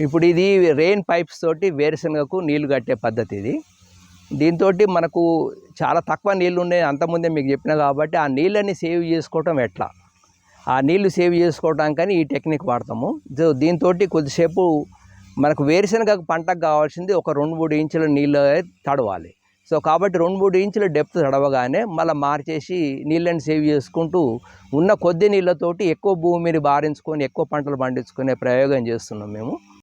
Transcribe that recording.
ఇప్పుడు ఇది rain pipes తోటి వేరుశనగకు నీళ్లు కట్టే పద్ధతి ఇది. దీంతో మనకు చాలా తక్కువ నీళ్ళు ఉన్నాయి, అంతకుముందే మీకు చెప్పిన కాబట్టి ఆ నీళ్ళని సేవ్ చేసుకోవటం ఎట్లా, ఆ నీళ్లు సేవ్ చేసుకోవటానికని ఈ టెక్నిక్ వాడతాము. దీంతో కొద్దిసేపు మనకు వేరుశనగకు పంటకు కావాల్సింది ఒక 2-3 ఇంచుల నీళ్ళు తడవాలి. సో కాబట్టి 2-3 ఇంచుల డెప్త్ తడవగానే మళ్ళీ మార్చేసి నీళ్ళని సేవ్ చేసుకుంటూ ఉన్న కొద్ది నీళ్ళతోటి ఎక్కువ భూమిని బారించుకొని ఎక్కువ పంటలు పండించుకునే ప్రయోగం చేస్తున్నాం మేము.